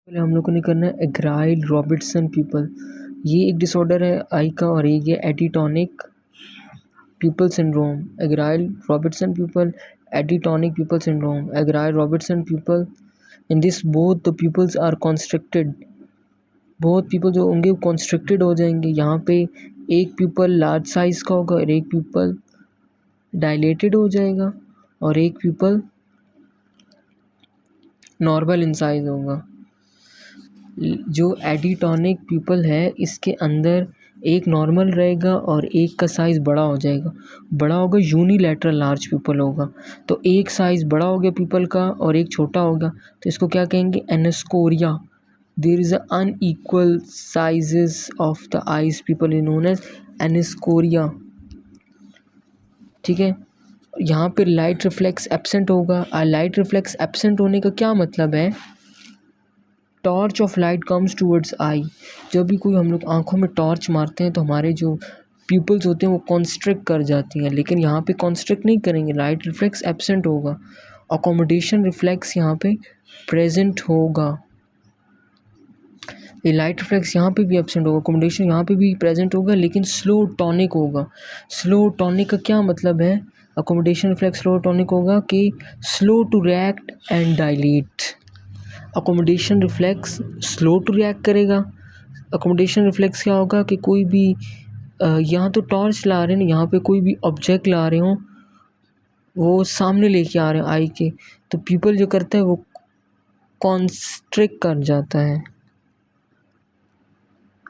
पहले हम लोगों ने करना है एग्राइल रॉबर्टसन पीपल। ये एक डिसऑर्डर है आई का और ये एडिटोनिक pupil syndrome. Agrile Robertson pupil, Additonic pupil syndrome. Agrile Robertson pupil, in this both the pupils are constricted. बहुत पीपल जो होंगे वो कॉन्स्ट्रिक्टेड हो जाएंगे। यहाँ पे एक पीपल लार्ज साइज का होगा और एक पीपल डायलेटेड हो जाएगा और एक पीपल नॉर्मल इन साइज होगा। जो एडिटोनिक पीपल है इसके अंदर एक नॉर्मल रहेगा और एक का साइज़ बड़ा हो जाएगा। बड़ा होगा यूनिलैटरल लार्ज पीपल होगा। तो एक साइज़ बड़ा हो गया पीपल का और एक छोटा होगा तो इसको क्या कहेंगे? Anisocoria. There is unequal sizes of the eyes pupil is known as anisocoria. ठीक है। यहाँ पे लाइट रिफ्लेक्स एब्सेंट होगा। लाइट रिफ्लेक्स एब्सेंट होने का क्या मतलब है? Torch of light comes towards eye. जब भी कोई हम लोग आँखों में टॉर्च मारते हैं तो हमारे जो प्यूपल्स होते हैं वो कॉन्स्ट्रिक्ट कर जाती हैं, लेकिन यहाँ पे कॉन्स्ट्रिक्ट नहीं करेंगे, लाइट रिफ्लेक्स एब्सेंट होगा। अकोमोडेशन रिफ्लेक्स यहाँ पे प्रेजेंट होगा। ये लाइट रिफ्लेक्स यहाँ पे भी एब्सेंट होगा, अकोमोडेशन यहाँ पे भी प्रेजेंट होगा, लेकिन स्लो टॉनिक होगा। स्लो टॉनिक का क्या मतलब है? अकोमोडेशन रिफ्लेक्स स्लो टॉनिक होगा कि slow to react and dilate. Accommodation reflex slow to react करेगा। अकोमोडेशन रिफ्लेक्स क्या होगा कि कोई भी यहाँ तो टॉर्च ला रहे हैं, यहाँ पे कोई भी ऑब्जेक्ट ला रहे हो, वो सामने लेके आ रहे हैं आई के, तो पीपल जो करता है वो कॉन्स्ट्रिक्ट कर जाता है।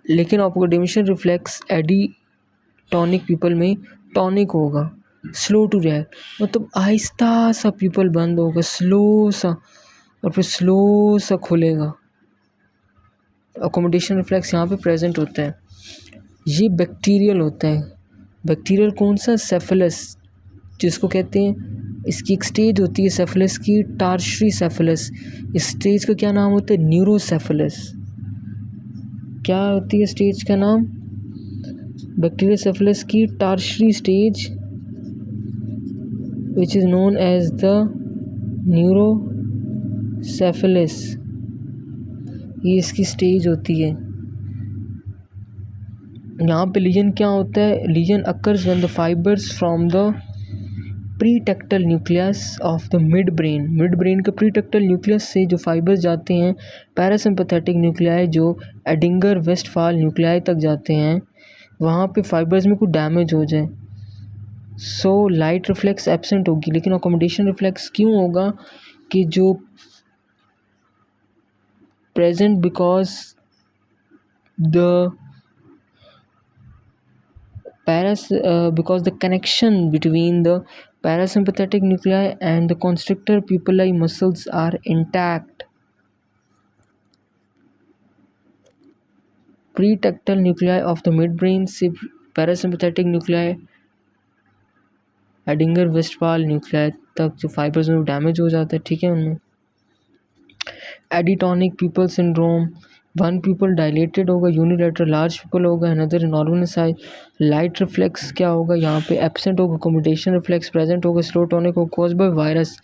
लेकिन अकोमोडेशन रिफ्लेक्स एडिटोनिक पीपल में टॉनिक होगा, स्लो टू रिएक्ट, मतलब आहिस्ता सा पीपल बंद होगा, स्लो सा, और फिर स्लो सा खुलेगा। अकोमोडेशन रिफ्लेक्स यहाँ पे प्रेजेंट होता है। ये बैक्टीरियल होता है। बैक्टीरियल कौन सा? सेफेलस, जिसको कहते हैं, इसकी एक स्टेज होती है सेफेलस की, टार्शरी सेफेलस। इस स्टेज का क्या नाम होता है? न्यूरोसेफेलस। क्या होती है स्टेज का नाम? बैक्टीरियल सेफेलस की tertiary stage which is known as the neurosyphilis. ये इसकी स्टेज होती है। यहाँ पे लीजन क्या होता है? Lesion occurs when the fibres from the pretectal nucleus of the mid brain. Mid brain के प्रीटेक्टल न्यूक्लियस से जो फाइबर्स जाते हैं पैरासिम्पैथेटिक न्यूक्लियाई जो एडिंगर वेस्टफाल न्यूक्लियाई तक जाते हैं, वहाँ पे फाइबर्स में कुछ डैमेज हो जाए, सो लाइट रिफ्लेक्स एब्सेंट होगी। लेकिन अकोमोडेशन रिफ्लेक्स क्यों होगा? कि जो present because the because the connection between the parasympathetic nuclei and the constrictor pupillae muscles are intact. Pretectal nuclei of the midbrain से parasympathetic nuclei एडिंगर वेस्टफाल न्यूक्लियाई तक जो fibres में डैमेज हो जाता है, ठीक है, उनमें। Adie tonic pupil syndrome, one pupil dilated होगा, यूनिलैटरल लार्ज पीपल होगा, another normal size. Light reflex क्या होगा? यहाँ पे एब्सेंट होगा, अकोमोडेशन रिफ्लेक्स प्रेजेंट होगा, स्लो टॉनिक होगा, कॉज बाय वायरस।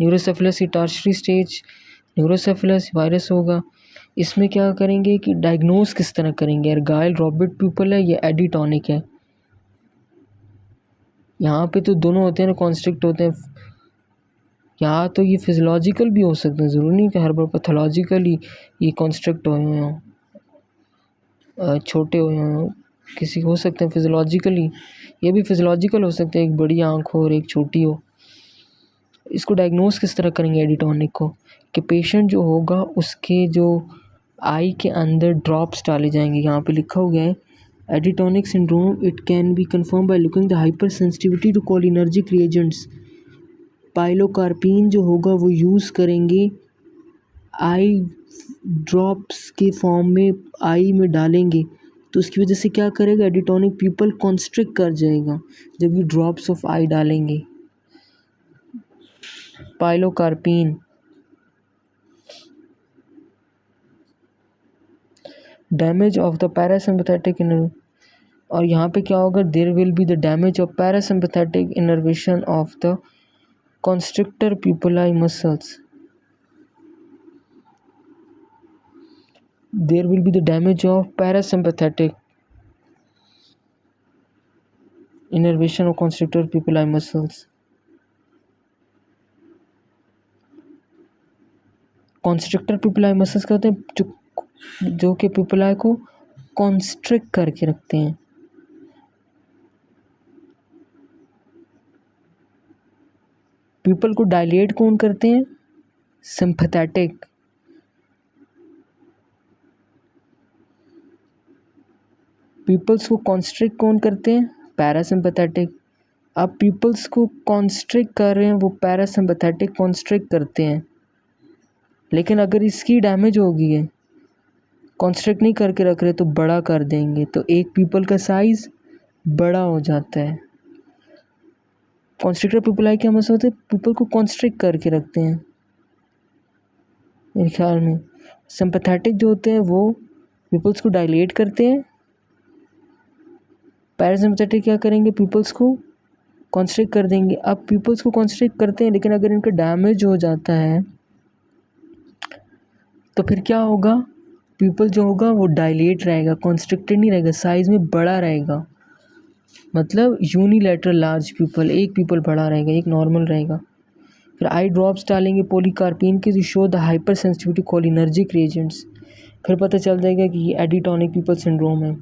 न्यूरोसेफेलस की टर्शरी स्टेज न्यूरोसेफेलस वायरस होगा। इसमें क्या करेंगे कि डायग्नोज किस तरह करेंगे? एर्गाइल रॉबर्ट पीपल है या एडिटोनिक है? यहाँ पे तो दोनों होते हैं ना, कॉन्स्ट्रिक्ट होते हैं। या तो ये फिजियोलॉजिकल भी हो सकते हैं, ज़रूरी नहीं कि हर बार पैथोलॉजिकली ये कॉन्स्ट्रिक्ट हुए हों, छोटे हुए हों। किसी हो सकते हैं फिजियोलॉजिकली, ये भी फिजियोलॉजिकल हो सकते हैं, एक बड़ी आँख हो और एक छोटी हो। इसको डायग्नोस किस तरह करेंगे एडिटोनिक को? कि पेशेंट जो होगा उसके जो आई के अंदर ड्रॉप्स डाले जाएंगे। यहाँ पे लिखा हुआ है Adie tonic syndrome it can be confirm by looking the hyper sensitivity to cholinergic reagents. Pilocarpine जो होगा वो यूज़ करेंगे, आई ड्रॉप्स के फॉर्म में आई में डालेंगे, तो उसकी वजह से क्या करेगा? एडिटोनिक पीपल कॉन्स्ट्रिक्ट कर जाएगा जब ये ड्रॉप्स ऑफ आई डालेंगे। Pilocarpine, damage of the parasympathetic inner, और यहाँ पे क्या होगा? There will be the damage of parasympathetic innervation of the constrictor pupillae muscles. there will be the damage of parasympathetic innervation of constrictor pupillae muscles. Constrictor pupillae muscles क्या होते हैं जो कि पुपिलाई को कॉन्स्ट्रिक्ट करके रखते हैं। पीपल को डायलेट कौन करते हैं? सिंपैथेटिक। पीपल्स को कॉन्स्ट्रिक्ट कौन करते हैं? पैरासिम्पैथेटिक। अब पीपल्स को कॉन्स्ट्रिक्ट कर रहे हैं, वो पैरासिम्पैथेटिक कॉन्स्ट्रिक्ट करते हैं। लेकिन अगर इसकी डैमेज हो गई है, कॉन्स्ट्रिक्ट नहीं करके रख रहे तो बड़ा कर देंगे, तो एक पीपल का साइज बड़ा हो जाता है। कॉन्स्ट्रिक्टर पुपिलाई क्या मसला होता है? पीपल को कॉन्स्ट्रिक्ट करके रखते हैं मेरे ख्याल में। सिंपैथेटिक जो होते हैं वो पीपल्स को डायलेट करते हैं। पैरासिम्पैथेटिक क्या करेंगे? पीपल्स को कॉन्स्ट्रिक्ट कर देंगे। अब पीपल्स को कॉन्स्ट्रिक्ट करते हैं, लेकिन अगर इनका डैमेज हो जाता है तो फिर क्या होगा? पीपल जो होगा वो डायलेट रहेगा, कॉन्स्ट्रिक्टेड नहीं रहेगा, साइज़ में बड़ा रहेगा। मतलब यूनिलैटरल लार्ज पीपल, एक पीपल बड़ा रहेगा, एक नॉर्मल रहेगा। फिर आई ड्रॉप्स डालेंगे पोलीकार्पिन के जो show the hyper sensitivity cholinergic reagents. फिर पता चल जाएगा कि ये एडिटोनिक पीपल सिंड्रोम है।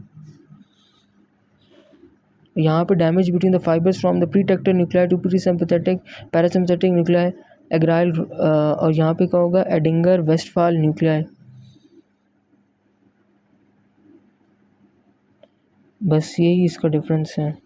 यहाँ पे damage between the fibres from the pretectal nuclei to pre sympathetic parasympathetic nuclei एग्राइल, और यहाँ पे क्या होगा? Edinger Westphal nuclei. बस यही इसका डिफरेंस है।